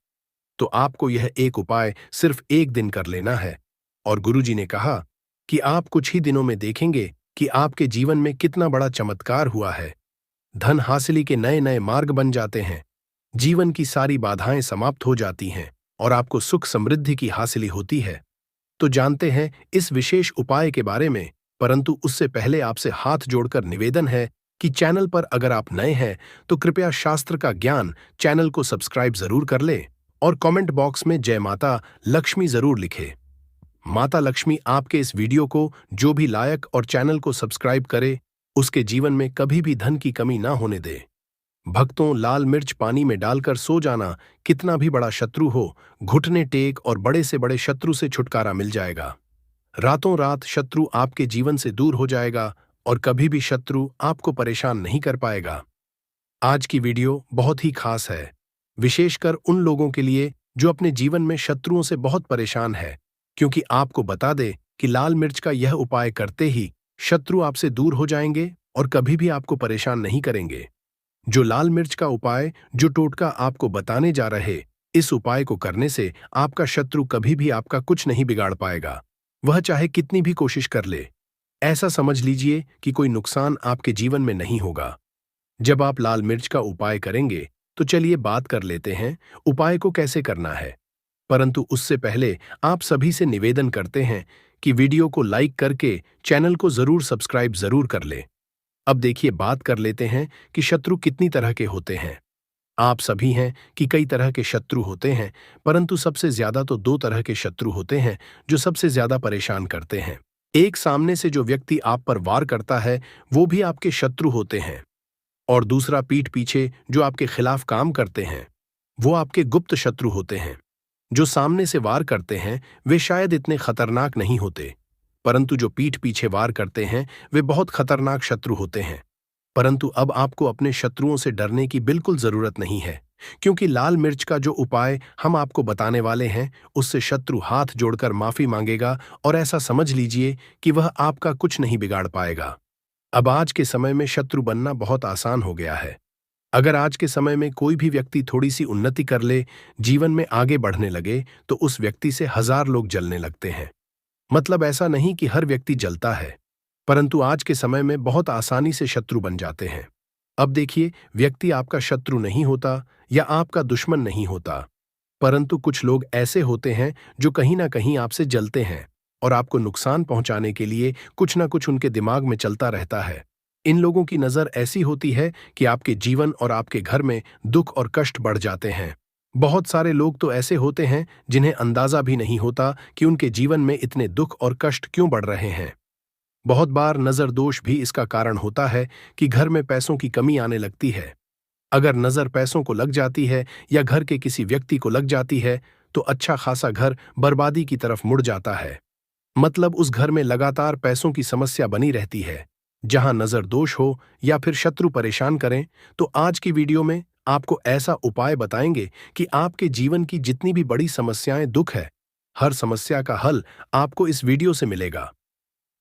तो आपको यह एक उपाय सिर्फ एक दिन कर लेना है। और गुरुजी ने कहा कि आप कुछ ही दिनों में देखेंगे कि आपके जीवन में कितना बड़ा चमत्कार हुआ है। धन हासिली के नए नए मार्ग बन जाते हैं, जीवन की सारी बाधाएं समाप्त हो जाती हैं और आपको सुख समृद्धि की हासिली होती है। तो जानते हैं इस विशेष उपाय के बारे में, परंतु उससे पहले आपसे हाथ जोड़कर निवेदन है कि चैनल पर अगर आप नए हैं, तो कृपया शास्त्र का ज्ञान चैनल को सब्सक्राइब जरूर कर ले और कमेंट बॉक्स में जय माता लक्ष्मी जरूर लिखे। माता लक्ष्मी आपके इस वीडियो को जो भी लायक और चैनल को सब्सक्राइब करे, उसके जीवन में कभी भी धन की कमी ना होने दे। भक्तों, लाल मिर्च पानी में डालकर सो जाना, कितना भी बड़ा शत्रु हो, घुटने टेक और बड़े से बड़े शत्रु से छुटकारा मिल जाएगा। रातों रात शत्रु आपके जीवन से दूर हो जाएगा और कभी भी शत्रु आपको परेशान नहीं कर पाएगा। आज की वीडियो बहुत ही खास है, विशेषकर उन लोगों के लिए जो अपने जीवन में शत्रुओं से बहुत परेशान है, क्योंकि आपको बता दे कि लाल मिर्च का यह उपाय करते ही शत्रु आपसे दूर हो जाएंगे और कभी भी आपको परेशान नहीं करेंगे। जो लाल मिर्च का उपाय, जो टोटका आपको बताने जा रहे, इस उपाय को करने से आपका शत्रु कभी भी आपका कुछ नहीं बिगाड़ पाएगा, वह चाहे कितनी भी कोशिश कर ले। ऐसा समझ लीजिए कि कोई नुकसान आपके जीवन में नहीं होगा जब आप लाल मिर्च का उपाय करेंगे। तो चलिए बात कर लेते हैं उपाय को कैसे करना है। परंतु उससे पहले आप सभी से निवेदन करते हैं कि वीडियो को लाइक करके चैनल को जरूर सब्सक्राइब जरूर कर ले। अब देखिए, बात कर लेते हैं कि शत्रु कितनी तरह के होते हैं। आप सभी हैं कि कई तरह के शत्रु होते हैं, परंतु सबसे ज्यादा तो 2 तरह के शत्रु होते हैं जो सबसे ज्यादा परेशान करते हैं। एक सामने से जो व्यक्ति आप पर वार करता है वो भी आपके शत्रु होते हैं, और दूसरा पीठ पीछे जो आपके खिलाफ काम करते हैं वो आपके गुप्त शत्रु होते हैं। जो सामने से वार करते हैं वे शायद इतने खतरनाक नहीं होते, परंतु जो पीठ पीछे वार करते हैं वे बहुत खतरनाक शत्रु होते हैं। परंतु अब आपको अपने शत्रुओं से डरने की बिल्कुल जरूरत नहीं है, क्योंकि लाल मिर्च का जो उपाय हम आपको बताने वाले हैं उससे शत्रु हाथ जोड़कर माफी मांगेगा, और ऐसा समझ लीजिए कि वह आपका कुछ नहीं बिगाड़ पाएगा। अब आज के समय में शत्रु बनना बहुत आसान हो गया है। अगर आज के समय में कोई भी व्यक्ति थोड़ी सी उन्नति कर ले, जीवन में आगे बढ़ने लगे, तो उस व्यक्ति से 1000 लोग जलने लगते हैं। मतलब ऐसा नहीं कि हर व्यक्ति जलता है, परंतु आज के समय में बहुत आसानी से शत्रु बन जाते हैं। अब देखिए, व्यक्ति आपका शत्रु नहीं होता या आपका दुश्मन नहीं होता, परंतु कुछ लोग ऐसे होते हैं जो कहीं ना कहीं आपसे जलते हैं और आपको नुकसान पहुंचाने के लिए कुछ ना कुछ उनके दिमाग में चलता रहता है। इन लोगों की नजर ऐसी होती है कि आपके जीवन और आपके घर में दुख और कष्ट बढ़ जाते हैं। बहुत सारे लोग तो ऐसे होते हैं जिन्हें अंदाजा भी नहीं होता कि उनके जीवन में इतने दुख और कष्ट क्यों बढ़ रहे हैं। बहुत बार नजर दोष भी इसका कारण होता है कि घर में पैसों की कमी आने लगती है। अगर नजर पैसों को लग जाती है या घर के किसी व्यक्ति को लग जाती है तो अच्छा खासा घर बर्बादी की तरफ मुड़ जाता है। मतलब उस घर में लगातार पैसों की समस्या बनी रहती है। जहां नजर दोष हो या फिर शत्रु परेशान करें, तो आज की वीडियो में आपको ऐसा उपाय बताएंगे कि आपके जीवन की जितनी भी बड़ी समस्याएं दुख है, हर समस्या का हल आपको इस वीडियो से मिलेगा।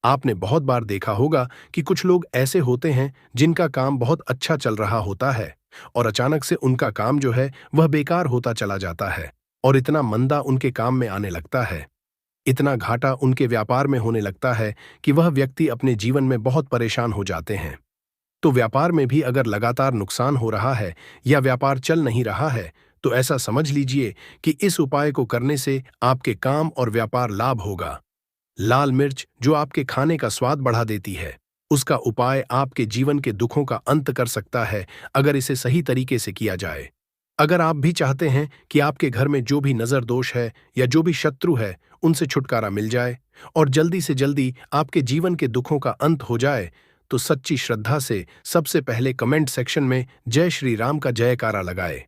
आपने बहुत बार देखा होगा कि कुछ लोग ऐसे होते हैं जिनका काम बहुत अच्छा चल रहा होता है और अचानक से उनका काम जो है वह बेकार होता चला जाता है, और इतना मंदा उनके काम में आने लगता है, इतना घाटा उनके व्यापार में होने लगता है कि वह व्यक्ति अपने जीवन में बहुत परेशान हो जाते हैं। तो व्यापार में भी अगर लगातार नुकसान हो रहा है या व्यापार चल नहीं रहा है, तो ऐसा समझ लीजिए कि इस उपाय को करने से आपके काम और व्यापार लाभ होगा। लाल मिर्च जो आपके खाने का स्वाद बढ़ा देती है, उसका उपाय आपके जीवन के दुखों का अंत कर सकता है अगर इसे सही तरीके से किया जाए। अगर आप भी चाहते हैं कि आपके घर में जो भी नजर दोष है या जो भी शत्रु है उनसे छुटकारा मिल जाए और जल्दी से जल्दी आपके जीवन के दुखों का अंत हो जाए, तो सच्ची श्रद्धा से सबसे पहले कमेंट सेक्शन में जय श्री राम का जयकारा लगाए।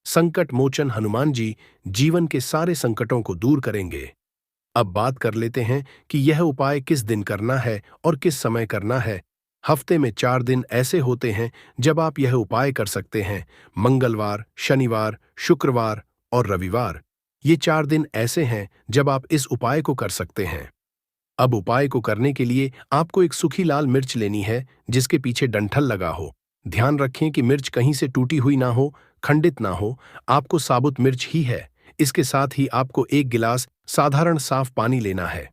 संकट मोचन हनुमान जी जीवन के सारे संकटों को दूर करेंगे। अब बात कर लेते हैं कि यह उपाय किस दिन करना है और किस समय करना है। हफ्ते में 4 दिन ऐसे होते हैं जब आप यह उपाय कर सकते हैं: मंगलवार, शनिवार, शुक्रवार और रविवार। ये 4 दिन ऐसे हैं जब आप इस उपाय को कर सकते हैं। अब उपाय को करने के लिए आपको एक सूखी लाल मिर्च लेनी है जिसके पीछे डंठल लगा हो। ध्यान रखें कि मिर्च कहीं से टूटी हुई ना हो, खंडित ना हो, आपको साबुत मिर्च ही है। इसके साथ ही आपको 1 गिलास साधारण साफ पानी लेना है।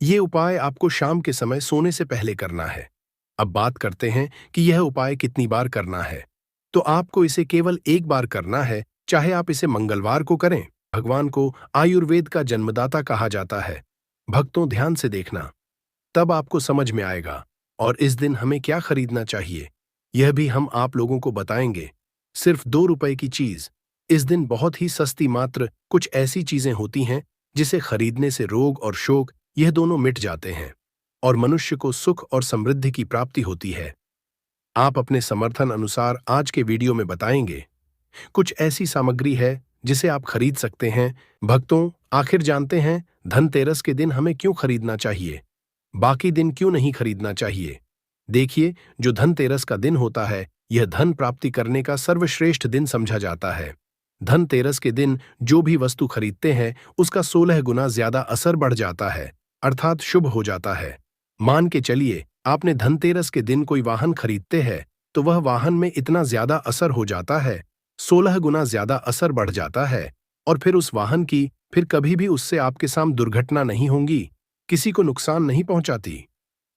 ये उपाय आपको शाम के समय सोने से पहले करना है। अब बात करते हैं कि यह उपाय कितनी बार करना है। तो आपको इसे केवल 1 बार करना है, चाहे आप इसे मंगलवार को करें। भगवान को आयुर्वेद का जन्मदाता कहा जाता है। भक्तों, ध्यान से देखना, तब आपको समझ में आएगा। और इस दिन हमें क्या खरीदना चाहिए यह भी हम आप लोगों को बताएंगे। सिर्फ 2 रुपए की चीज। इस दिन बहुत ही सस्ती, मात्र कुछ ऐसी चीजें होती हैं जिसे खरीदने से रोग और शोक यह दोनों मिट जाते हैं और मनुष्य को सुख और समृद्धि की प्राप्ति होती है। आप अपने समर्थन अनुसार आज के वीडियो में बताएंगे। कुछ ऐसी सामग्री है जिसे आप खरीद सकते हैं। भक्तों, आखिर जानते हैं धनतेरस के दिन हमें क्यों खरीदना चाहिए, बाकी दिन क्यों नहीं खरीदना चाहिए। देखिए, जो धनतेरस का दिन होता है यह धन प्राप्ति करने का सर्वश्रेष्ठ दिन समझा जाता है। धनतेरस के दिन जो भी वस्तु खरीदते हैं उसका 16 गुना ज्यादा असर बढ़ जाता है, अर्थात शुभ हो जाता है। मान के चलिए आपने धनतेरस के दिन कोई वाहन खरीदते हैं तो वह वाहन में इतना ज्यादा असर हो जाता है, 16 गुना ज्यादा असर बढ़ जाता है, और फिर उस वाहन की फिर कभी भी उससे आपके साथ दुर्घटना नहीं होगी, किसी को नुकसान नहीं पहुंचाती।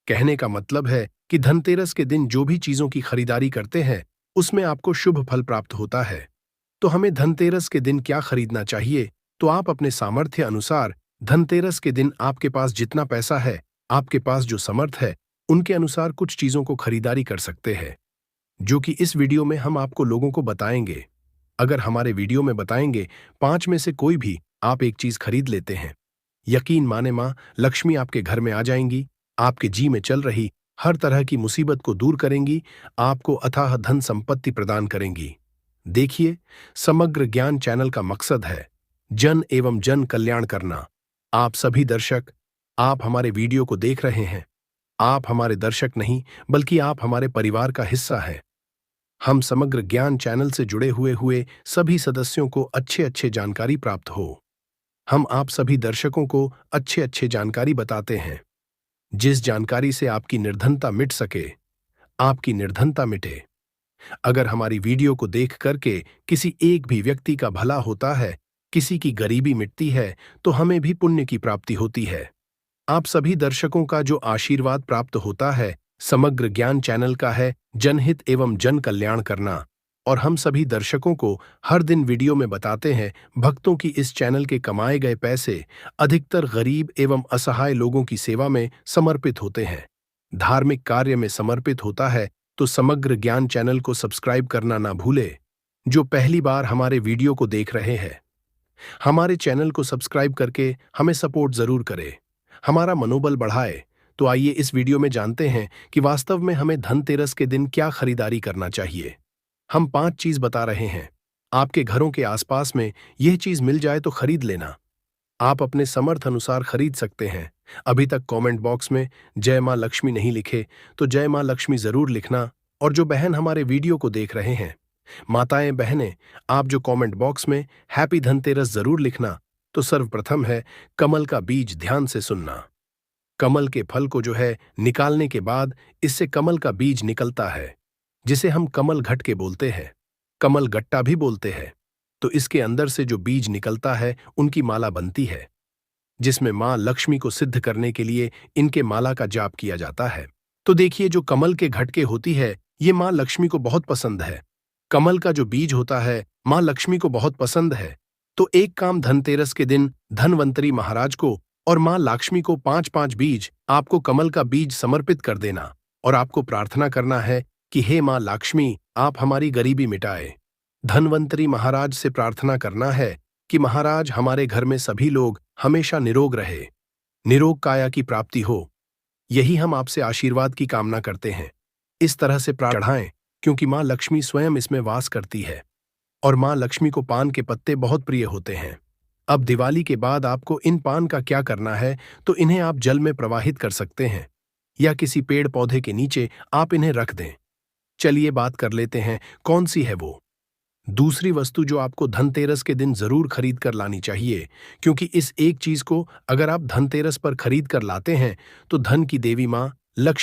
कहने का मतलब है कि धनतेरस के दिन जो भी चीजों की खरीदारी करते हैं उसमें आपको शुभ फल प्राप्त होता है। तो हमें धनतेरस के दिन क्या खरीदना चाहिए? तो आप अपने सामर्थ्य अनुसार धनतेरस के दिन आपके पास जितना पैसा है, आपके पास जो समर्थ है, उनके अनुसार कुछ चीजों को खरीदारी कर सकते हैं, जो कि इस वीडियो में हम आपको लोगों को बताएंगे। अगर हमारे वीडियो में बताएंगे 5 में से कोई भी आप एक चीज खरीद लेते हैं, यकीन माने मां लक्ष्मी आपके घर में आ जाएंगी आपके जी में चल रही हर तरह की मुसीबत को दूर करेंगी, आपको अथाह धन संपत्ति प्रदान करेंगी। देखिए, समग्र ज्ञान चैनल का मकसद है जन एवं जन कल्याण करना। आप सभी दर्शक, आप हमारे वीडियो को देख रहे हैं। आप हमारे दर्शक नहीं, बल्कि आप हमारे परिवार का हिस्सा हैं। हम समग्र ज्ञान चैनल से जुड़े हुए सभी सदस्यों को अच्छे अच्छे जानकारी प्राप्त हो। हम आप सभी दर्शकों को अच्छे अच्छे जानकारी बताते हैं, जिस जानकारी से आपकी निर्धनता मिट सके, आपकी निर्धनता मिटे। अगर हमारी वीडियो को देख करके किसी एक भी व्यक्ति का भला होता है, किसी की गरीबी मिटती है, तो हमें भी पुण्य की प्राप्ति होती है। आप सभी दर्शकों का जो आशीर्वाद प्राप्त होता है, समग्र ज्ञान चैनल का है जनहित एवं जन कल्याण करना। और हम सभी दर्शकों को हर दिन वीडियो में बताते हैं, भक्तों की इस चैनल के कमाए गए पैसे अधिकतर गरीब एवं असहाय लोगों की सेवा में समर्पित होते हैं, धार्मिक कार्य में समर्पित होता है। तो समग्र ज्ञान चैनल को सब्सक्राइब करना ना भूले। जो पहली बार हमारे वीडियो को देख रहे हैं, हमारे चैनल को सब्सक्राइब करके हमें सपोर्ट जरूर करें, हमारा मनोबल बढ़ाए। तो आइए इस वीडियो में जानते हैं कि वास्तव में हमें धनतेरस के दिन क्या खरीदारी करना चाहिए। हम 5 चीज बता रहे हैं। आपके घरों के आसपास में यह चीज मिल जाए तो खरीद लेना। आप अपने समर्थ अनुसार खरीद सकते हैं। अभी तक कमेंट बॉक्स में जय मां लक्ष्मी नहीं लिखे तो जय मां लक्ष्मी जरूर लिखना। और जो बहन हमारे वीडियो को देख रहे हैं, माताएं बहनें, आप जो कमेंट बॉक्स में हैप्पी धनतेरस जरूर लिखना। तो सर्वप्रथम है कमल का बीज, ध्यान से सुनना। कमल के फल को जो है निकालने के बाद इससे कमल का बीज निकलता है, जिसे हम कमल घट के बोलते हैं, कमल गट्टा भी बोलते हैं। तो इसके अंदर से जो बीज निकलता है, उनकी माला बनती है, जिसमें मां लक्ष्मी को सिद्ध करने के लिए इनके माला का जाप किया जाता है। तो देखिए, जो कमल के घटके होती है, ये मां लक्ष्मी को बहुत पसंद है। कमल का जो बीज होता है, मां लक्ष्मी को बहुत पसंद है। तो एक काम धनतेरस के दिन धनवंतरी महाराज को और मां लक्ष्मी को 5-5 बीज, आपको कमल का बीज समर्पित कर देना। और आपको प्रार्थना करना है कि हे मां लक्ष्मी, आप हमारी गरीबी मिटाए। धनवंतरी महाराज से प्रार्थना करना है कि महाराज, हमारे घर में सभी लोग हमेशा निरोग रहे, निरोग काया की प्राप्ति हो। यही हम आपसे आशीर्वाद की कामना करते हैं। इस तरह से चढ़ाएं, क्योंकि मां लक्ष्मी स्वयं इसमें वास करती है और मां लक्ष्मी को पान के पत्ते बहुत प्रिय होते हैं। अब दिवाली के बाद आपको इन पान का क्या करना है, तो इन्हें आप जल में प्रवाहित कर सकते हैं या किसी पेड़ पौधे के नीचे आप इन्हें रख दें। चलिए बात कर लेते हैं कौन सी है वो दूसरी वस्तु जो आपको धनतेरस के दिन जरूर खरीद कर लानी चाहिए, क्योंकि इस एक चीज को अगर आप धनतेरस पर खरीद कर लाते हैं तो धन की देवी मां लक्ष्मी